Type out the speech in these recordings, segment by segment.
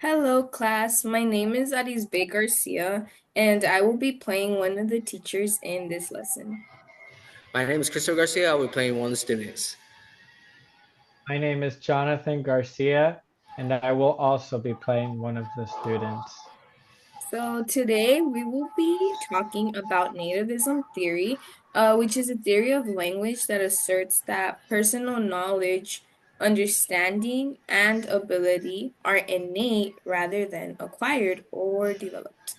Hello, class. My name is Arisbey Garcia, and I will be playing one of the teachers in this lesson. My name is Christopher Garcia. I'll be playing one of the students. My name is Jonathan Garcia, and I will also be playing one of the students. So today we will be talking about nativism theory, which is a theory of language that asserts that personal knowledge, understanding, and ability are innate rather than acquired or developed.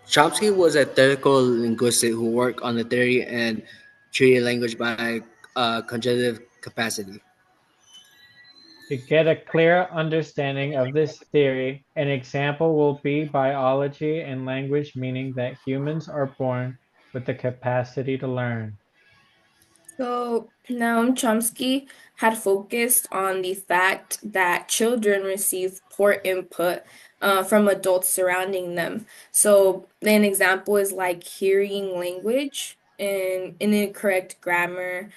Chomsky was a theoretical linguist who worked on the theory and treated language by cognitive capacity. To get a clear understanding of this theory, an example will be biology and language, meaning that humans are born with the capacity to learn. So Noam Chomsky had focused on the fact that children receive poor input from adults surrounding them. So an example is like hearing language and incorrect grammar.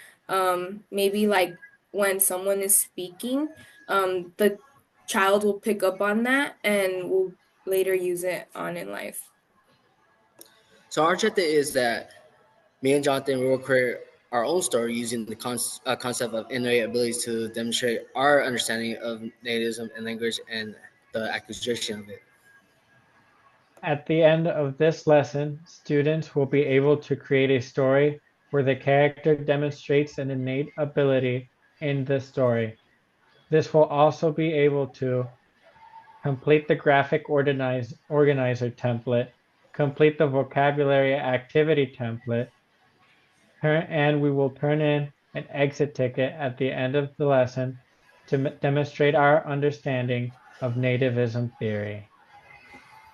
Maybe like when someone is speaking, the child will pick up on that and will later use it on in life. So our objective is that me and Jonathan will create our own story using the concept of innate abilities to demonstrate our understanding of nativism and language and the acquisition of it. At the end of this lesson, students will be able to create a story where the character demonstrates an innate ability in the story. This will also be able to complete the graphic organizer template, complete the vocabulary activity template, and we will turn in an exit ticket at the end of the lesson to demonstrate our understanding of nativism theory.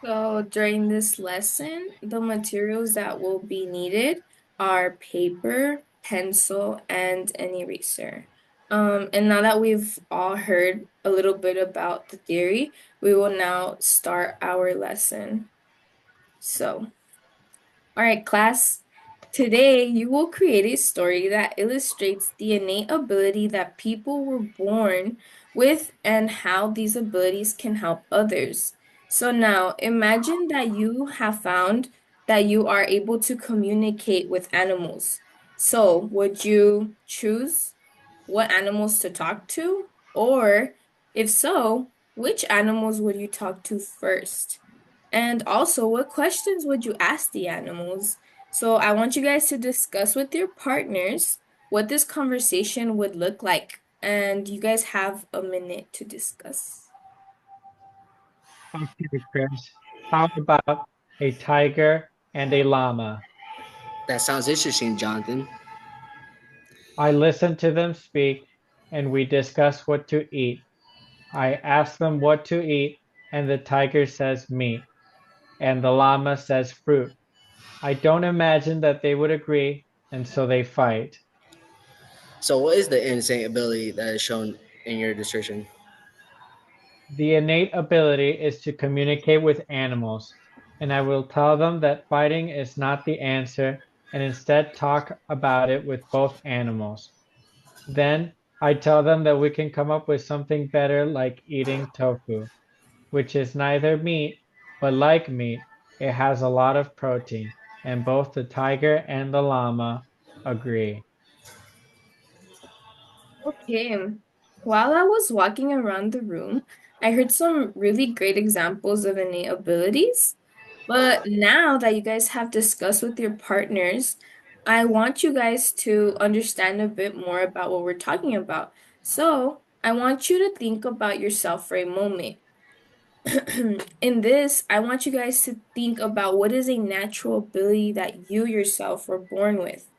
So during this lesson, the materials that will be needed are paper, pencil, and an eraser. And now that we've all heard a little bit about the theory, we will now start our lesson. So, all right, class. Today, you will create a story that illustrates the innate ability that people were born with and how these abilities can help others. So now, imagine that you have found that you are able to communicate with animals. So, would you choose what animals to talk to? Or, if so, which animals would you talk to first? And also, what questions would you ask the animals? So, I want you guys to discuss with your partners what this conversation would look like. And you guys have a minute to discuss. Okay, Chris, how about a tiger and a llama? That sounds interesting, Jonathan. I listen to them speak and we discuss what to eat. I ask them what to eat and the tiger says meat and the llama says fruit. I don't imagine that they would agree and so they fight. So, what is the insane ability that is shown in your description? The innate ability is to communicate with animals, and I will tell them that fighting is not the answer and instead talk about it with both animals. Then I tell them that we can come up with something better like eating tofu, which is neither meat, but like meat, it has a lot of protein, and both the tiger and the llama agree. Okay. While I was walking around the room, I heard some really great examples of innate abilities. But now that you guys have discussed with your partners, I want you guys to understand a bit more about what we're talking about. So, I want you to think about yourself for a moment. In this, I want you guys to think about what is a natural ability that you yourself were born with.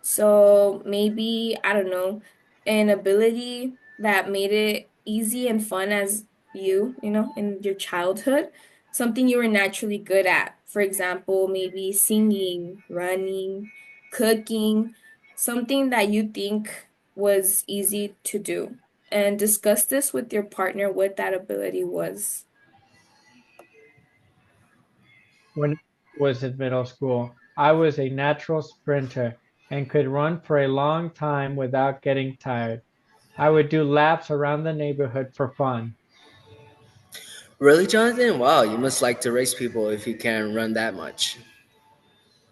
So maybe, I don't know, an ability that made it easy and fun as in your childhood, something you were naturally good at. For example, maybe singing, running, cooking, something that you think was easy to do. And discuss this with your partner what that ability was. When I was in middle school, I was a natural sprinter and could run for a long time without getting tired. I would do laps around the neighborhood for fun. Really, Jonathan? Wow, you must like to race people if you can run that much.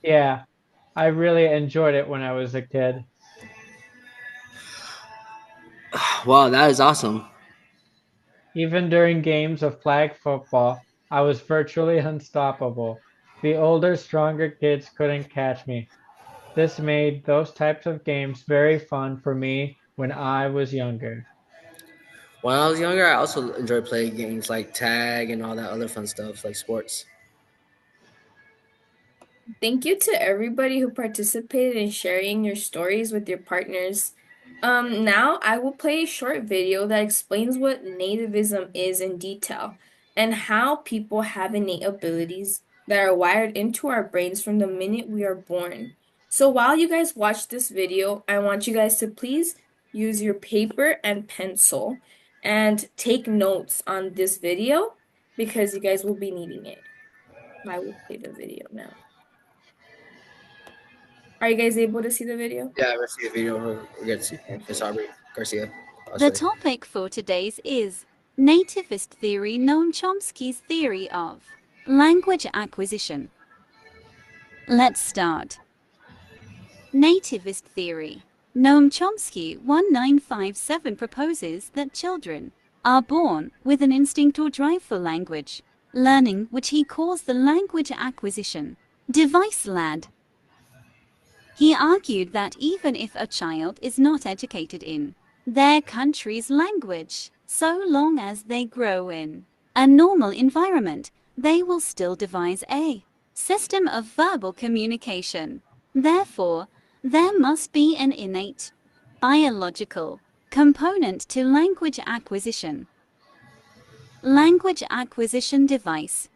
Yeah, I really enjoyed it when I was a kid. Wow, that is awesome. Even during games of flag football, I was virtually unstoppable. The older, stronger kids couldn't catch me. This made those types of games very fun for me when I was younger. When I was younger, I also enjoyed playing games like tag and all that other fun stuff like sports. Thank you to everybody who participated in sharing your stories with your partners. Now I will play a short video that explains what nativism is in detail and how people have innate abilities that are wired into our brains from the minute we are born. So while you guys watch this video, I want you guys to please use your paper and pencil and take notes on this video because you guys will be needing it. I will play the video now. Are you guys able to see the video? Yeah, I see a video against Miss Perfect. Aubrey Garcia. The Actually, topic for today's is nativist theory, Noam Chomsky's theory of language acquisition. Let's start. Nativist theory. Noam Chomsky 1957 proposes that children are born with an instinct or drive for language learning, which he calls the language acquisition device LAD. He argued that even if a child is not educated in their country's language, so long as they grow in a normal environment, they will still devise a system of verbal communication. Therefore, there must be an innate biological component to language acquisition. Language acquisition device.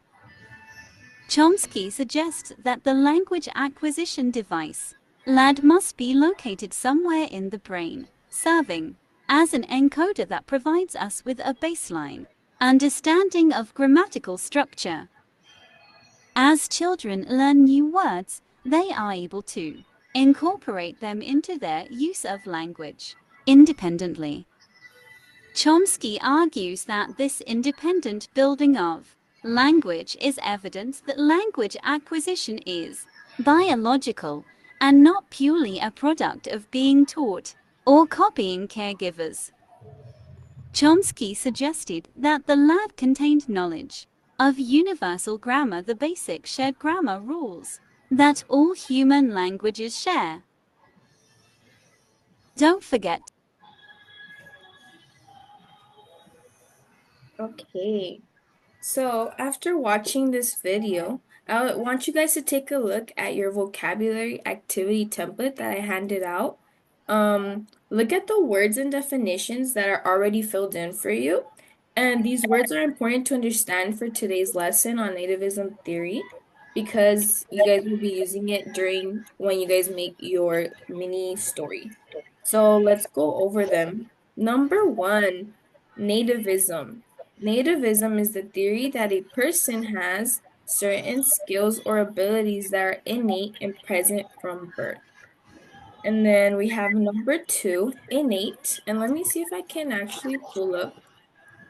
Chomsky suggests that the language acquisition device LAD must be located somewhere in the brain, serving as an encoder that provides us with a baseline understanding of grammatical structure. As children learn new words, they are able to incorporate them into their use of language independently. Chomsky argues that this independent building of language is evidence that language acquisition is biological and not purely a product of being taught or copying caregivers. Chomsky suggested that the lab contained knowledge of universal grammar, the basic shared grammar rules that all human languages share. Don't forget. Okay. So after watching this video, I want you guys to take a look at your vocabulary activity template that I handed out. Look at the words and definitions that are already filled in for you. And these words are important to understand for today's lesson on nativism theory because you guys will be using it during when you guys make your mini story. So let's go over them. Number one, nativism. Nativism is the theory that a person has certain skills or abilities that are innate and present from birth. And then we have number two, innate. And let me see if I can actually pull up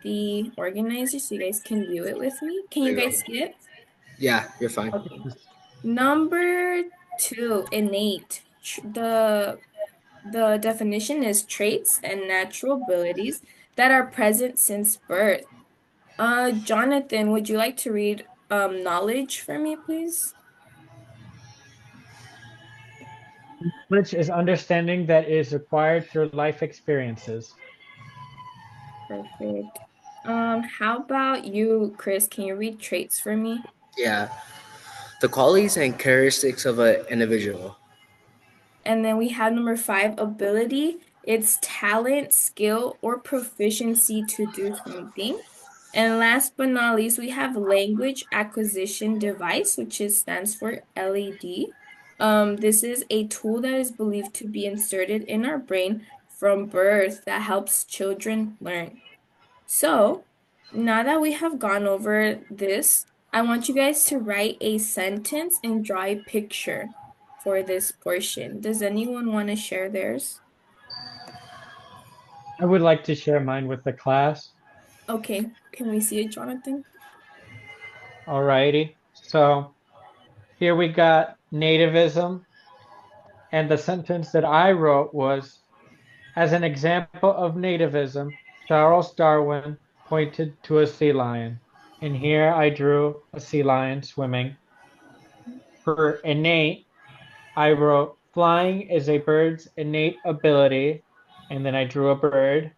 the organizer so you guys can view it with me. Can there you you go. guys see it? Yeah, you're fine. Okay. Number two, innate. The definition is traits and natural abilities that are present since birth. Jonathan, would you like to read knowledge for me, please? Which is understanding that is acquired through life experiences. Perfect. How about you, Chris? Can you read traits for me? Yeah, the qualities and characteristics of an individual. And then we have number five, ability. It's talent, skill, or proficiency to do something. And last but not least, we have language acquisition device, which stands for LED. This is a tool that is believed to be inserted in our brain from birth that helps children learn. So, now that we have gone over this, I want you guys to write a sentence and draw a picture for this portion. Does anyone want to share theirs? I would like to share mine with the class. Okay, can we see it, Jonathan? Alrighty. So here we got nativism, and the sentence that I wrote was, as an example of nativism, Charles Darwin pointed to a sea lion. And here I drew a sea lion swimming. For innate, I wrote, flying is a bird's innate ability, and then I drew a bird.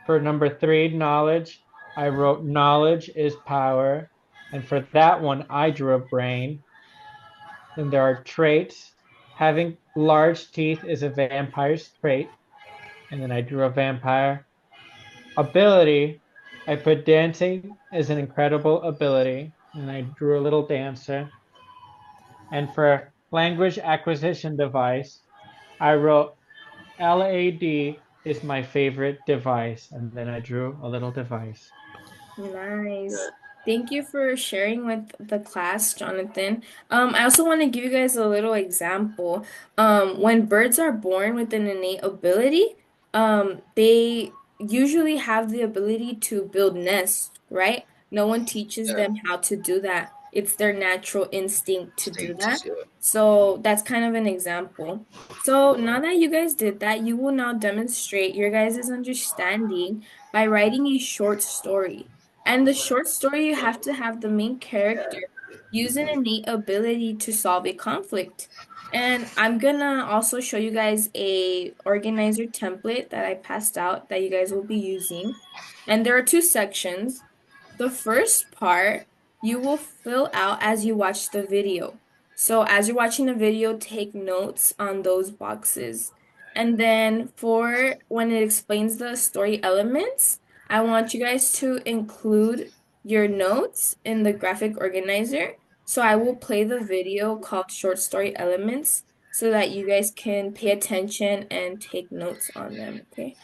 For number 3, knowledge, I wrote, knowledge is power, and for that one, I drew a brain. Then there are traits. Having large teeth is a vampire's trait, and then I drew a vampire. Ability, I put dancing as an incredible ability, and I drew a little dancer. And for language acquisition device, I wrote LAD is my favorite device, and then I drew a little device. Nice. Thank you for sharing with the class, Jonathan. I also want to give you guys a little example. When birds are born with an innate ability, they usually have the ability to build nests, right? No one teaches Yeah, them how to do that. It's their natural instinct to do instinct. that. Yeah. So that's kind of an example. So now that you guys did that, you will now demonstrate your guys' understanding by writing a short story. And the short story, you have to have the main character use an innate ability to solve a conflict. And I'm gonna also show you guys a organizer template that I passed out that you guys will be using. And there are two sections. The first part you will fill out as you watch the video. So as you're watching the video, take notes on those boxes. And then for when it explains the story elements, I want you guys to include your notes in the graphic organizer. So I will play the video called Short Story Elements so that you guys can pay attention and take notes on them, okay?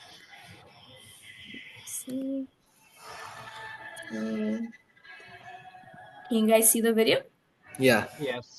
Let's see. So, can you guys see the video? Yeah. Yes.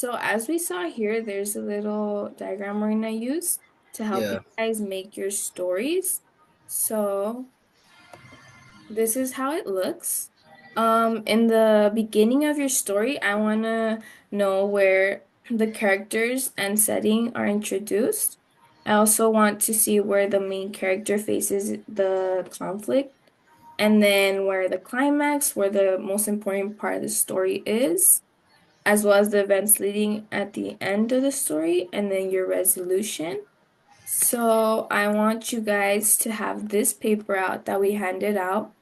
So as we saw here, there's a little diagram we're gonna use to help you Yeah. guys make your stories. So this is how it looks. In the beginning of your story, I wanna know where the characters and setting are introduced. I also want to see where the main character faces the conflict, and then where the climax, where the most important part of the story is, as well as the events leading at the end of the story, and then your resolution. So I want you guys to have this paper out that we handed out.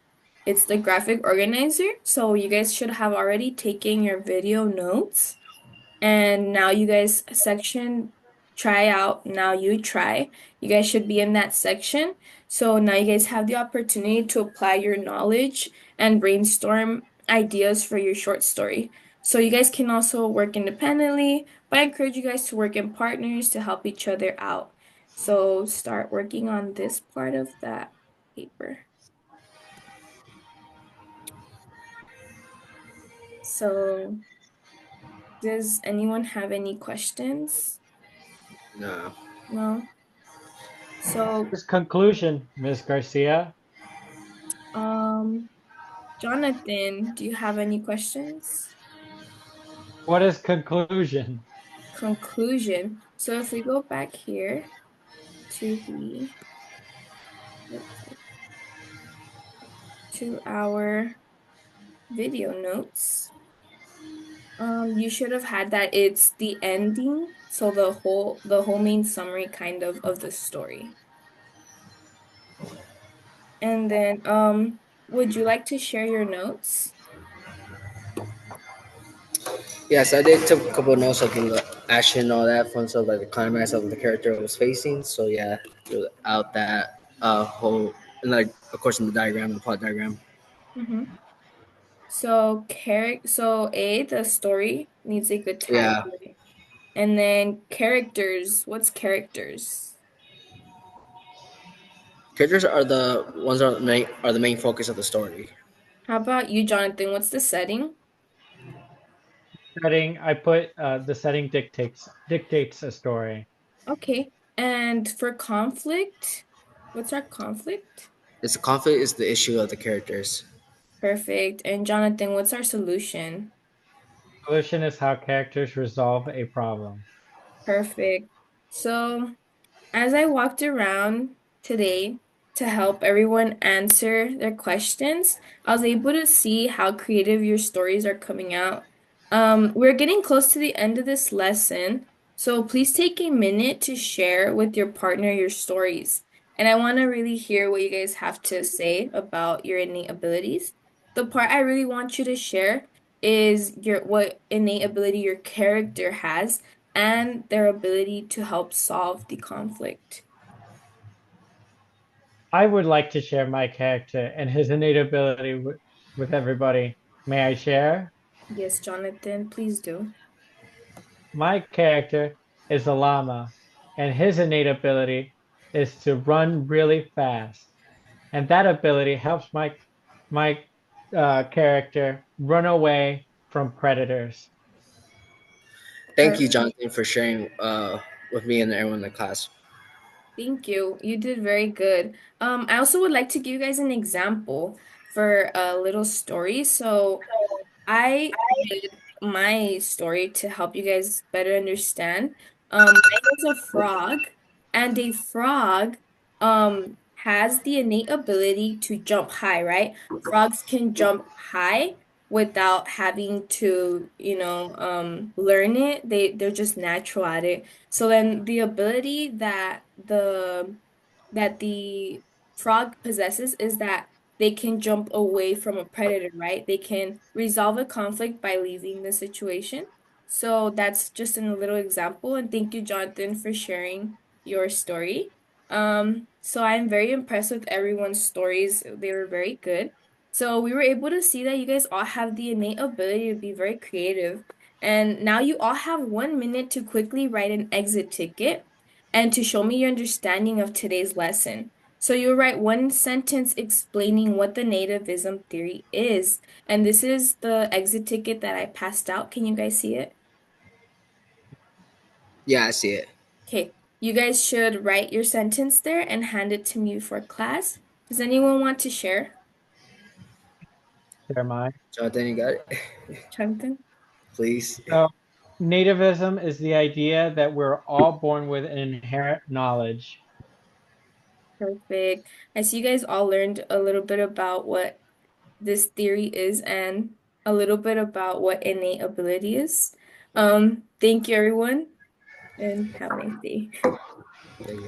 It's the graphic organizer. So you guys should have already taken your video notes. And now you guys section try out. Now you try. You guys should be in that section. So now you guys have the opportunity to apply your knowledge and brainstorm ideas for your short story. So you guys can also work independently, but I encourage you guys to work in partners to help each other out. So start working on this part of that paper. So does anyone have any questions? No. No? So This conclusion, Ms. Garcia. Um, Jonathan, do you have any questions? What is conclusion? Conclusion. So if we go back here to the to our video notes, you should have had that it's the ending, so the whole main summary kind of the story. And then would you like to share your notes? Yes, I did took a couple of notes of the action and all that fun stuff, like the climax of the character I was facing. So yeah, drew out that whole, and like of course in the diagram, the plot diagram. Mm-hmm. So the story needs a good title. Yeah, And then characters. What's characters? characters are the ones that are the main focus of the story. How about you, Jonathan? What's the setting? Setting, I put the setting dictates a story. Okay. And for conflict, what's our conflict? It's the conflict is the issue of the characters. Perfect. And Jonathan, what's our solution? Solution is how characters resolve a problem. Perfect. So as I walked around today to help everyone answer their questions, I was able to see how creative your stories are coming out. We're getting close to the end of this lesson, so please take a minute to share with your partner your stories. And I want to really hear what you guys have to say about your innate abilities. The part I really want you to share is your what innate ability your character has and their ability to help solve the conflict. I would like to share my character and his innate ability with everybody. May I share? Yes, Jonathan, please do. My character is a llama, and his innate ability is to run really fast. And that ability helps my character run away from predators. Thank you, Perfect. Jonathan, for sharing with me and everyone in the class. Thank you. You did very good. I also would like to give you guys an example for a little story. So I did my story to help you guys better understand. Mine was a frog, and a frog has the innate ability to jump high, right? Frogs can jump high without having to, learn it. They're just natural at it. So then the ability that the frog possesses is that they can jump away from a predator, right? They can resolve a conflict by leaving the situation. So that's just a little example. And thank you, Jonathan, for sharing your story. So I'm very impressed with everyone's stories. They were very good. So we were able to see that you guys all have the innate ability to be very creative. And now you all have 1 minute to quickly write an exit ticket and to show me your understanding of today's lesson. So you'll write one sentence explaining what the nativism theory is. And this is the exit ticket that I passed out. Can you guys see it? Yeah, I see it. Okay, you guys should write your sentence there and hand it to me for class. Does anyone want to share? Share mine. Jonathan, you got it? Jonathan? Please. So, nativism is the idea that we're all born with an inherent knowledge. Perfect. I see you guys all learned a little bit about what this theory is and a little bit about what innate ability is. Thank you, everyone, and have a nice day. Thank you.